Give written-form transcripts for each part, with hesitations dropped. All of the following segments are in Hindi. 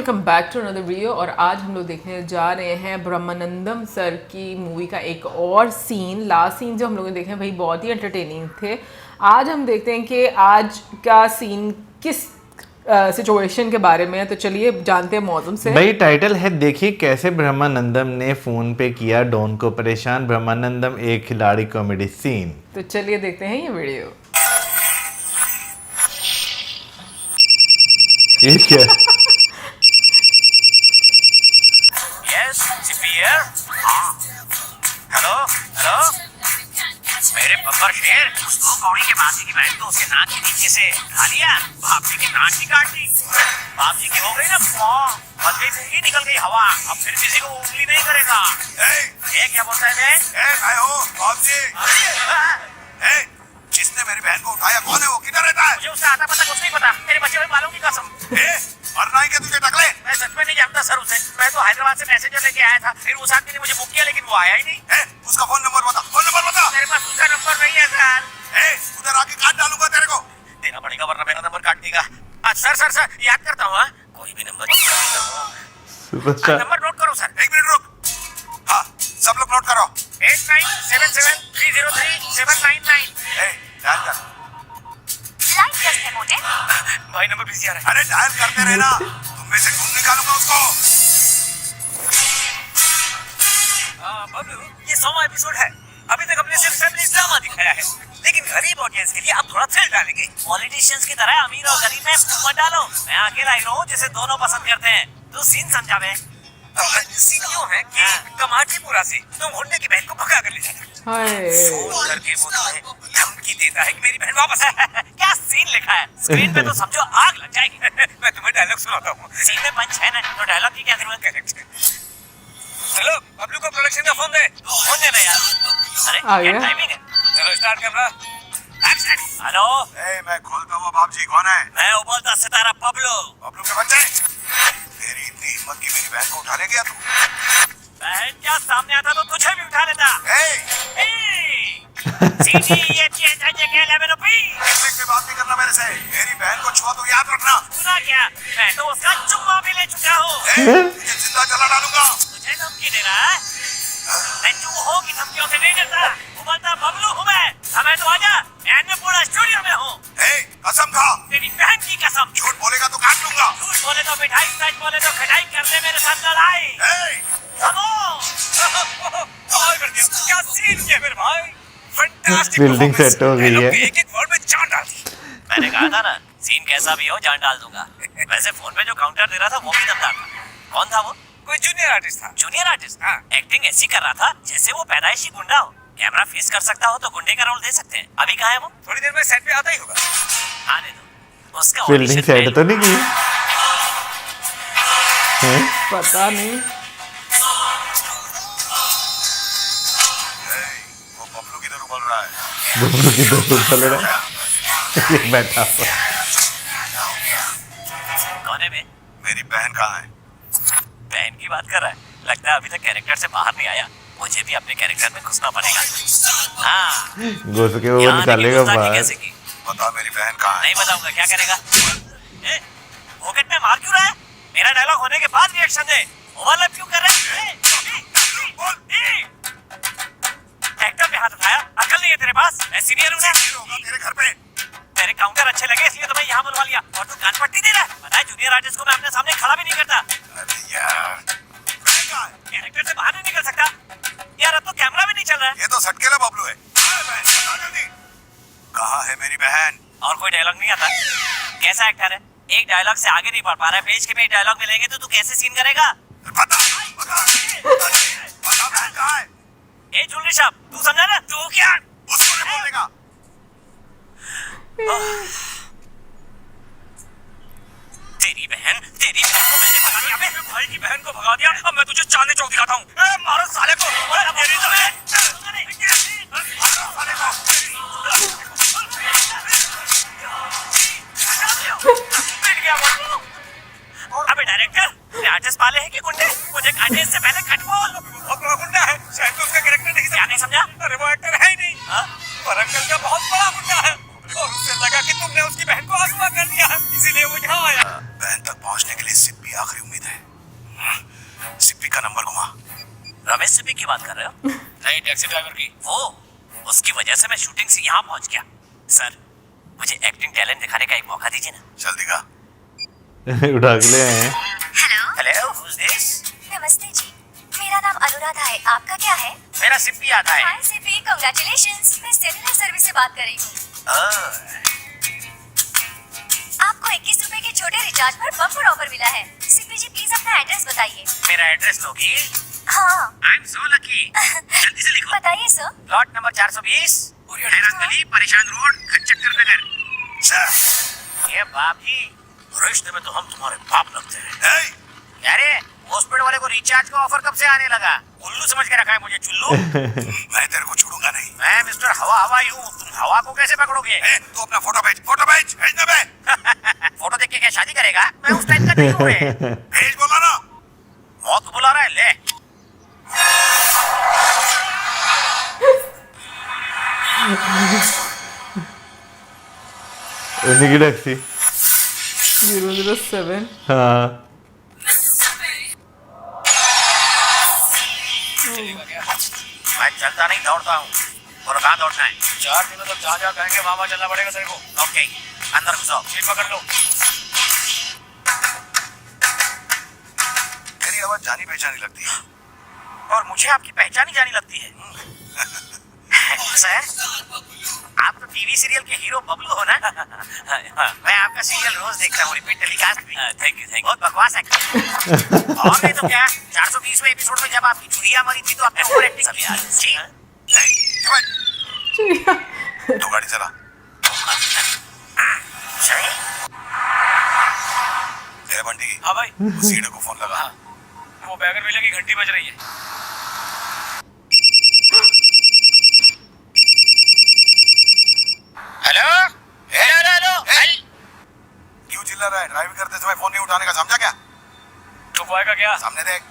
Welcome back to another video. और आज हम लोग देखने जा रहे हैं ब्रह्मानंदम सर की मूवी का एक और सीन। लास्ट सीन जो हम लोगों ने देखे भाई बहुत ही एंटरटेनिंग थे। आज हम देखते हैं कि आज का सीन किस सिचुएशन के बारे में है। तो चलिए जानते हैं मौसम से। भाई टाइटल है, देखिए कैसे ब्रह्मानंदम ने फोन पे किया डॉन को परेशान। ब्रह्मानंदम एक खिलाड़ी कॉमेडी सीन। तो चलिए देखते हैं ये वीडियो। ये क्या? Yes, CPR? हाँ। हेलो हेलो मेरे बब्बर शेर, उसको कौड़ी के बाजी की बहन को उसके नाक के नीचे से उठा लिया, बाप जी की नाक की काट दी, बाप जी की हो गई ना बच गई पूंगी, निकल गई हवा, अब फिर किसी को उंगली नहीं करेगा। ए, क्या बोलता है मैं हूँ बाप जी। जिसने मेरी बहन को उठाया कौन है वो, किधर रहता है? मुझे उसका आता पता कुछ नहीं पता, मेरे बच्चे हुए बालों की कसम। मरना ही क्या तुझे टकले? मैं सच में नहीं जानता सर उसे, मैं तो हैदराबाद से मैसेजर लेके आया था, फिर उस आदमी ने मुझे बुक किया लेकिन वो आया ही नहीं। उसका फोन नंबर बता, फोन नंबर बता। मेरे पास उसका नंबर नहीं है सर। उधर आके काट डालूंगा तेरे को। देना पड़ेगा वरना मेरा नंबर काट देगा। सर याद करता हूँ, कोई भी नंबर नंबर नोट करो सर। 1 मिनट रुक। हाँ सब लोग नोट करो। 8977303799। डायल कर। भाई नंबर बिजी आ रहा है। अरे डायल करते रहना, तुम में से कौन निकालूंगा उसको। बबलू, ये 100वां एपिसोड है। अभी तक हमने सिर्फ फैमिली ड्रामा दिखाया है, लेकिन गरीब ऑडियंस के लिए अब थोड़ा थ्रिल डालेंगे। पॉलिटिशियंस की तरह अमीर और गरीब में मत डालो। मैं अकेला हीरो हूँ जिसे दोनों पसंद करते हैं। तो सीन समझावे। सीन यूं है कि कमाटीपुरा से तुम हुंडे की बहन को भगा कर ले जाता है। फोन करके वो तुम्हें धमकी देता है कि मेरी बहन वापस है। क्या सीन लिखा है स्क्रीन पे, तो समझो आग लग जाएगी। मैं तुम्हें डायलॉग सुनाता हूँ। सीन में पंच है ना, तो डायलॉग की क्या जरूरत है? हेलो, बबलू को प्रोडक्शन का फोन दे। फोन देना यार। अरे क्या टाइमिंग है। चलो स्टार्ट कैमरा एक्शन। हेलो, मैं खोलता हूँ बाप जी, कौन है? मैं उबलता सितारा बबलू। बबलू के बच्चे, तेरी इतनी हिम्मत की मेरी बहन को उठाने गया तू? बहन क्या सामने आता तो तुझे भी उठा लेता। बात नहीं करना मेरे से। मेरी बहन को छुआ तो याद रखना। सुना क्या, मैं तो उसका चुम्मा भी ले चुका हूँ। तुझे जिंदा जला डालूंगा। तुझे धमकी दे रहा है? मैं तू हो कि धमकियों से नहीं डरता। उबलता बबलू हूँ मैं। हमें तो आजा, मैं पूरा स्टूडियो में हूँ। कसम खा। तेरी बहन की कसम। झूठ बोलेगा तो काट लूंगा। झूठ बोले तो मिठाई, सच बोले तो खटाई, कर ले मेरे साथ लड़ाई। क्या सीन किया मेरे भाई, फैंटास्टिक। बिल्डिंग सेट हो गई है। एक एक वर्ड में जान डाल दी। मैंने कहा था ना, सीन कैसा भी हो जान डाल दूंगा। वैसे फोन पे जो काउंटर दे रहा था वो भी दमदार था। कौन था वो? कोई जूनियर आर्टिस्ट था। Junior artist? हाँ। एक्टिंग ऐसी कर रहा था जैसे वो पैदाइशी गुंडा हो। कैमरा फेस कर सकता हो तो गुंडे का रोल दे सकते हैं। अभी कहाँ है वो? थोड़ी देर में सेट पे आता ही होगा। आने दो। उसका बिल्डिंग सेट तो नहीं की? पता नहीं। वो बबलू किधर उबल रहा है? बबलू किधर उबल रहा है? ये बैठा हुआ। कौन है बे? मेरी बहन कहाँ है? बहन की बात कर रहा है? लगता है अभी तक कैरेक्टर से बाहर नहीं आया। मुझे भी अपने कैरेक्टर में घुसना पड़ेगा। हाँ, घुस के वो निकालेगा बाहर। कैसे की? बता मेरी बहन कहाँ है? नहीं बताऊंगा। क्या करेगा? पॉकेट में मार क्यों रहा है? मेरा डायलॉग होने के बाद रिएक्शन दे। ओवरलैप क्यों कर रहा है? एक्टर पे हाथ उठाया, अकल नहीं है तेरे पास? सीनियर हूँ ना। होगा तेरे घर पे। तेरे काउंटर अच्छे लगे इसलिए तो मैं यहाँ बुलवा लिया, और तू कान पट्टी दे रहा है। पता है जूनियर आर्टिस्ट को मैं अपने सामने खड़ा भी नहीं करता। अरे यार, कैरेक्टर से बाहर नहीं निकल सकता यार। अब तो कैमरा भी नहीं चल रहा है। ये तो सटकेला बबलू है। कहाँ है मेरी बहन? और कोई डायलॉग नहीं आता? कैसा एक्टर है, एक डायलॉग से आगे नहीं बढ़ पा रहा है। पेज के पेज डायलॉग मिलेंगे तो तू कैसे सीन करेगा? बता बहन कहाँ है? ए जूलरी शॉप, तू समझा ना? तू क्या उसको नहीं बोलेगा? तेरी बहन को मैंने भगा दिया। मेरे भाई की बहन को भगा दिया। अब मैं तुझे चांदनी चौक दिखाता हूँ। मारो साले को। मेरी तो बहन। अबे डायरेक्टर, आर्टिस्ट पाले हैं कि गुंडे? मुझे आर्टिस्ट से पहले कट बोल। बहुत बड़ा गुंडा है, शायद तो उसका कैरेक्टर नहीं समझा। नहीं समझा? अरे वो एक्टर है ही नहीं, पर अंकल का बहुत बड़ा गुंडा है। और उससे लगा कि तुम तुमने उसकी बहन को अगवा कर दिया, इसीलिए वो यहाँ आया। बहन तक पहुंचने के लिए सिप्पी आखिरी उम्मीद है। सिप्पी का नंबर घुमा। रमेश सिप्पी की बात कर रहे हो? नहीं, टैक्सी ड्राइवर की। वो उसकी वजह से मैं शूटिंग से यहाँ पहुंच गया। सर, मुझे एक्टिंग टैलेंट दिखाने का एक मौका दीजिए ना। जल्दी का। उठा के ले आए हैं। Hello, who's this? नमस्ते जी, मेरा नाम अनुराधा है। आपका क्या है? मेरा सिप्पी आता है। हाय सिपी, कांग्रेचुलेशंस। मैं सेलुलर सर्विस से बात कर रही हूँ। आपको 21 रुपए के छोटे रिचार्ज पर बम्पर ऑफर मिला है। सिपी जी प्लीज अपना एड्रेस बताइए। मेरा एड्रेस लोगी? हाँ आई एम सो लकी। जल्दी से लिखो। बताइए सर। प्लॉट नंबर 420, हैरान गली, परेशान रोड, खच्चर नगर। सर। ये बाप जी, रिश्ते में तो हम तुम्हारे बाप लगते हैं। Hey! अरे पोस्टपेड वाले को रिचार्ज का ऑफर कब से आने लगा? उल्लू समझ के रखा है मुझे, चुल्लू। मैं तेरे को छोड़ूंगा नहीं। मैं मिस्टर हवा हवाई हूँ, तुम हवा को कैसे पकड़ोगे? तू अपना फोटो भेज भेजना बे। फोटो देख के क्या शादी करेगा? मैं उस टाइप का नहीं हूँ रे। भेज बोला ना। मौत बुला रहा है, ले। उन्हीं की टैक्सी। 007। हाँ मैं चलता नहीं, दौड़ता हूँ। और कहाँ दौड़ना है? 4 दिनों तक जहाँ जहाँ कहेंगे वहाँ चलना पड़ेगा तेरे को। ओके, अंदर घुसो, सीट पकड़ लो। तेरी आवाज जानी पहचानी लगती है। और मुझे आपकी पहचान ही जानी लगती है। सर, आप तो टीवी सीरियल के हीरो बबलू हो ना? मैं आपका सीरियल रोज देखता हूँ, रिपीट टेलीकास्ट भी। Thank you. बहुत बकवास एक्टिंग। और नहीं तो क्या, 420वें एपिसोड में जब आपकी चुड़िया मरी थी तो आपने ओवर एक्टिंग की। तू गाड़ी चला। सही? तेरे बंटी। हाँ भाई। सीढ़े को फोन लगा। वो बैगर मेले की घंटी बज रही है। Hello hello hello hello. क्यों चिल्ला रहा है? ड्राइविंग करते समय फोन नहीं उठाने का, समझा क्या? चुप होएगा क्या? सामने देख।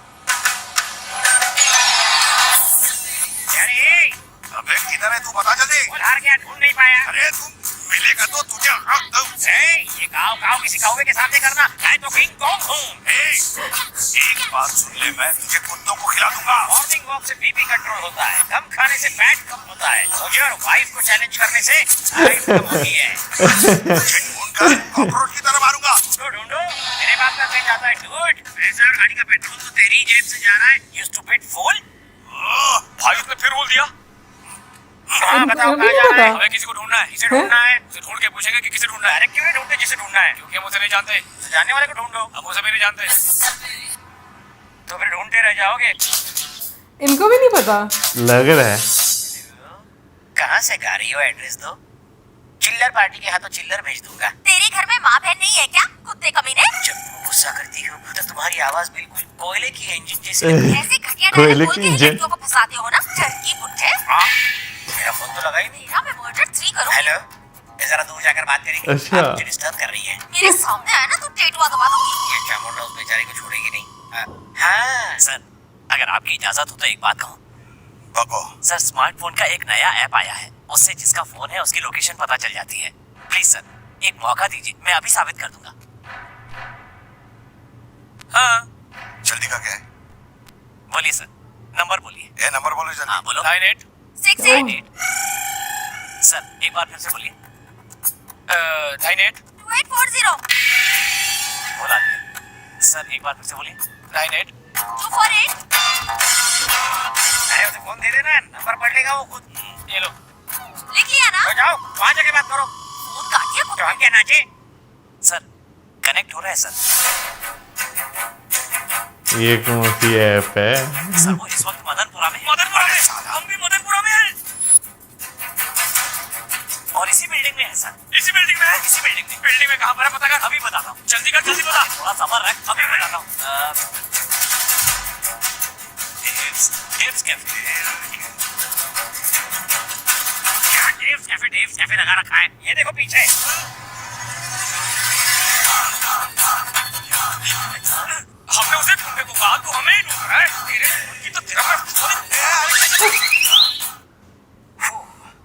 अरे अबे किधर है तू, बता जल्दी। उधार क्या ढूंढ नहीं पाया? अरे तू मिलेगा तो तुझे हक दूं। ये काव काव किसी कौवे के सामने करना, मैं तो किंग कॉन्ग हूँ। एक बात सुन ले, मैं तुझे कुत्तों को खिला दूंगा। मॉर्निंग वॉक से बीपी कंट्रोल होता है, कम खाने से फैट कम होता है, मुझे और वाइफ को चैलेंज करने से हाइट कम होती है। तुझे ढूंढकर कॉकरोच की तरह मारूंगा। तो ढूंढो, मेरे बाप का तेज आता है डूड। पैसा और गाड़ी का पेट्रोल तो तेरी ही जेब से जा रहा है, यू स्टूपिड फूल। भाई उसने फिर बोल दिया। हाँ बताओ कहाँ जा रहा है? हमें किसी को ढूंढना है। किसे ढूंढना है? उसे ढूंढ के पूछेंगे कि किसे ढूंढना है। अरे क्यों नहीं ढूंढते जिसे ढूंढना है? क्योंकि हम उसे नहीं जानते। उसे जानने वाले को ढूंढो, हम उसे भी नहीं जानते। तो फिर ढूंढते रह जाओगे। इनको भी नहीं पता। लग रहा है। कहाँ से गा रही हो? एड्रेस दो। चिल्लर पार्टी के हाथों चिल्लर भेज दूंगा। तेरे घर में माँ बहन नहीं है क्या, कुत्ते कमीने? जब तुम गुस्सा करती हो तो तुम्हारी आवाज बिल्कुल कोयले की इंजन जैसी लगती है। ऐसे घटिया कोयले डायलॉग बोल की के इंजन। लड़कियों को फंसाते हो ना, टर्की बुड्ढे। हाँ, मेरा फोन तो लगा ही नहीं। मेरा मैं मर्डर 3 करूँ। हेलो, ये जरा दूर जाकर बात करेंगे। अच्छा। आप मुझे डिस्टर्ब कर रही है। मेरे सामने आया ना तो टेटवा दबा दूंगी। ये चामुंडा उस बेचारे को छोड़ेगी नहीं। हाँ सर, अगर आपकी इजाजत हो तो एक बात कहूँ। बको। सर, स्मार्टफोन का एक नया ऐप आया है, उससे जिसका फोन है उसकी लोकेशन पता चल जाती है। प्लीज सर, एक मौका दीजिए, मैं अभी साबित कर दूंगा। हाँ जल्दी का क्या है? बोलिए सर, नंबर बोलिए। ए नंबर बोलो जल्दी। हाँ बोलो। 98 68 सर एक बार फिर से बोलिए। 98 2840 बोला दिया। सर एक बार फिर से बोलिए। 98 248। अरे उसे फोन दे देना, नंबर पढ़ लेगा वो खुद। ये लो, लिख लिया ना? तो जाओ वहाँ जाके बात करो। फोन काट दिया तो हम क्या नाचे? सर कनेक्ट हो रहा है सर। ये कौन सी ऐप है? सर वो इस वक्त मदनपुरा में है। मदनपुरा में? हम भी मदनपुरा में हैं। और इसी बिल्डिंग में है सर। इसी बिल्डिंग में है? इसी बिल्डिंग में। बिल्डिंग में कहाँ पर है पता कर? अभी बताता हूँ। जल्दी कर, जल्दी बता। थोड़ा सबर रख, अभी बताता हूँ। डेव्स कैफे। क्या डेव्स कैफे लगा रखा है? ये देखो पीछे। हमने उसे ढूंढने को कहा, तो हमें ही ढूंढ रहा है। तेरे उनकी तो तेरा मैं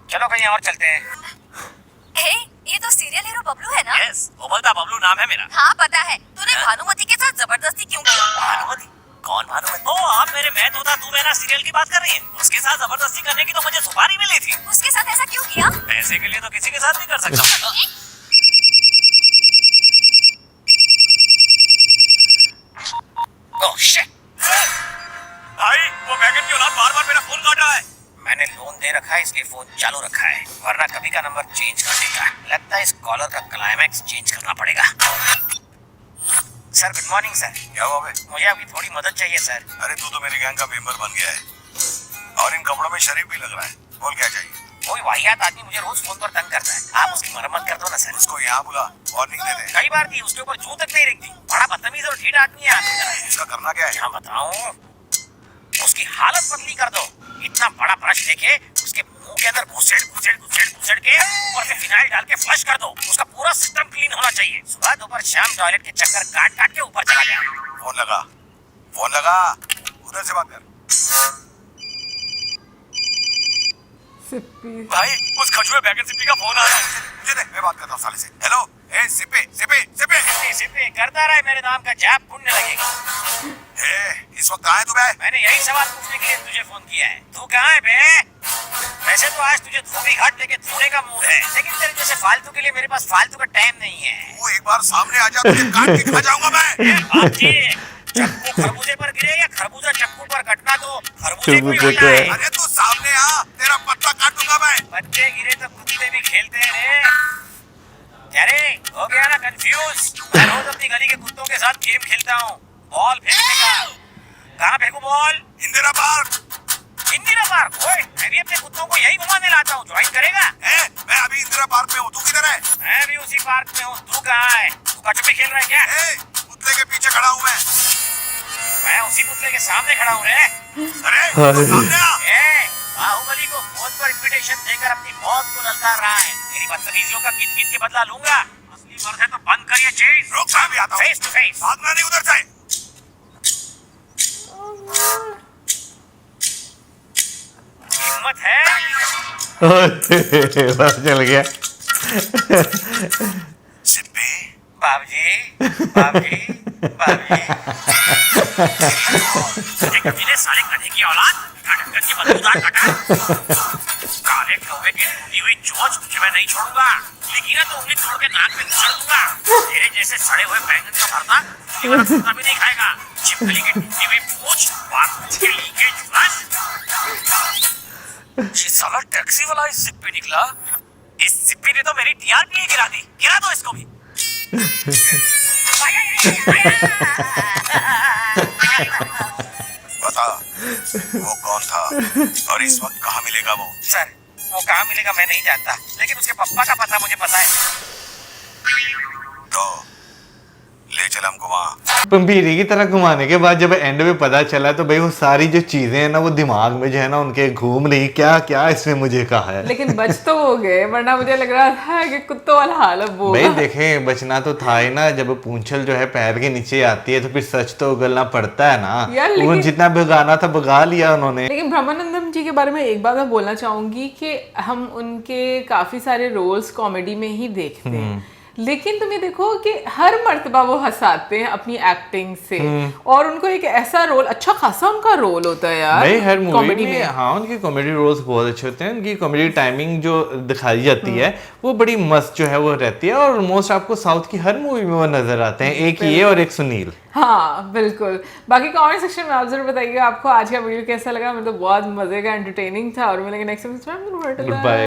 चलो कहीं और चलते हैं। हे, ये तो सीरियल हीरो बबलू है ना? यस, उबलता बबलू नाम है मेरा। हाँ पता है। तूने भानुमति के साथ जबरदस्ती क्यों की? भानुमति? कौन भानुमति? ओ, आप मेरे मैं तोता तू मैना सीरियल की बात कर रही हैं? उसके साथ जबरदस्ती करने की तो मुझे सुपारी मिली थी। उसके साथ ऐसा क्यों किया? पैसे के लिए तो किसी के साथ भी कर सकता हूँ। Oh shit! भाई, वो मैगन की औलाद बार-बार मेरा फोन काट रहा है। मैंने लोन दे रखा है इसलिए फोन चालू रखा है, वरना कभी का नंबर चेंज कर देगा। लगता है इस कॉलर का क्लाइमैक्स चेंज करना पड़ेगा। Sir, good morning sir. क्या हुआ बे? मुझे आपकी थोड़ी मदद चाहिए सर। अरे तू तो मेरे गैंग का मेंबर बन गया है और इन कपड़ों में शरीफ भी लग रहा है। बोल क्या चाहिए? कोई वाहियात आदमी मुझे रोज फोन पर तंग करता है, आप उसकी मरम्मत कर दो ना सर। उसको यहाँ बुला, वार्निंग दे दे। कई बार थी, उसके ऊपर जूं तक नहीं रखती। बड़ा बदतमीज और ढीठ आदमी है आपकी। उसका करना क्या है? क्या बताऊं? उसकी हालत बदली कर दो। इतना बड़ा ब्रश लेके उसके मुंह के अंदर घुसेड़ के ऊपर से फिनाइल डाल के फ्लश कर दो। उसका पूरा सिस्टम क्लीन होना चाहिए। सुबह दोपहर शाम टॉयलेट के चक्कर काट के ऊपर चला गया। फोन लगा, उधर से बात कर। सिप्पी। भाई, उस खजुए बैगन सिप्पी का फोन आ रहा है। मुझे दे, मैं बात करता हूँ साले से। हेलो, ए सिप्पी करता रहा, मेरे नाम का जैप पुण्य लगेगा। इस वक्त कहाँ है तू बे? मैंने यही सवाल पूछने के लिए तुझे फोन किया है। तू कहाँ है बे? वैसे तो आज तुझे धोबी घाट लेके धोने का मूड है, लेकिन तेरे जैसे फालतू के लिए मेरे पास फालतू का टाइम नहीं है। तू एक बार सामने आ जा, तुझे काट के खा जाऊंगा मैं। चक्कू खरबूजे पर गिरे या खरबूजा चक्कू पर कटना तो खरबूजे को ही खरबूजे होना है। को। अरे तू सामने आ, तेरा पत्ता काटूंगा मैं। बच्चे गिरे तो कुत्ते भी खेलते हैं रे। क्या रे, हो गया ना कंफ्यूज? मैं रोज अपनी गली के कुत्तों के साथ गेम खेलता हूँ, बॉल फेंकने का। कहाँ फेंकू ball? Indira park. Indira park? ओए, मैं भी अपने कुत्तों को यही घुमाने लाता हूँ, ज्वाइन करेगा? मैं अभी इंदिरा पार्क में हूँ, तू किधर है? मैं भी उसी पार्क में हूँ, तू कहाँ है? तू कचुपी खेल रहा है क्या? कुत्ते के पीछे खड़ा हूँ मैं उसी पुतले के सामने खड़ा हूँ रे। अरे तू सामने आ। बाहुबली को फोन पर इन्विटेशन देकर अपनी मौत को ललकार रहा है। तेरी बदतमीजियों का गिन गिन के बदला लूंगा। असली मर्द है तो बंद कर ये चीज। रुक, मैं भी आता हूँ। Face to face. भागना नहीं उधर से। हिम्मत है? पता चल गया। सिप्पी, बाबूजी। साले गधे की औलाद, ढक्कन की बदबूदार कटा। काले कौवे की टूटी हुई चोंच, तुझे मैं नहीं छोड़ूंगा। लेकिन ना तो उंगली तोड़ के नाक में घुसा दूंगा। तेरे जैसे सड़े हुए बैंगन का भरता तुझे मेरा कुत्ता भी नहीं खाएगा। छिपकली की टूटी हुई पूंछ, बाथरूम के लीकेज फ्लश। ये साला टैक्सी वाला इस सिप्पी निकला। इस सिप्पी ने तो मेरी टीआरपी गिरा दी। गिरा दो इसको भी। बता वो कौन था और इस वक्त कहाँ मिलेगा वो? सर, वो कहाँ मिलेगा मैं नहीं जानता, लेकिन उसके पप्पा का पता मुझे पता है। तो ले चल हमको वहाँ। पंपीरी की तरह घुमाने के बाद जब एंड में पता चला तो भाई वो सारी जो चीजें हैं ना वो दिमाग में जो है ना उनके घूम रही, क्या क्या इसमें मुझे कहा है। लेकिन बच तो हो गए, वरना मुझे लग रहा था कि कुत्तों वाला हाल अब वो। भाई देखें, बचना तो था ही ना। जब पूंछल जो है पैर के नीचे आती है तो फिर सच तो उगलना पड़ता है ना। यार, वो लेकिन- जितना भगाना था भगा लिया उन्होंने। लेकिन ब्रह्मानंदम जी के बारे में एक बात मैं बोलना चाहूंगी कि हम उनके काफी सारे रोल्स कॉमेडी में ही देखते हैं, लेकिन तुम ये देखो कि हर मर्तबा वो हंसाते हैं अपनी एक्टिंग से, और उनको एक ऐसा रोल, अच्छा खासा उनका रोल होता है यार भाई हर मूवी कॉमेडी में। हाँ, उनके कॉमेडी रोल्स बहुत अच्छे होते हैं। उनकी कॉमेडी टाइमिंग जो दिखाई जाती है वो बड़ी मस्त जो है वो रहती है, और ऑलमोस्ट आपको साउथ की हर मूवी में वो नजर आते हैं। एक ये और एक सुनील। हाँ बिल्कुल। बाकी कमेंट सेक्शन में आप जरूर बताइएगा आपको आज का वीडियो कैसा लगा। मतलब बहुत मजे का, एंटरटेनिंग था, और मिलेंगे नेक्स्ट टाइम। Good bye.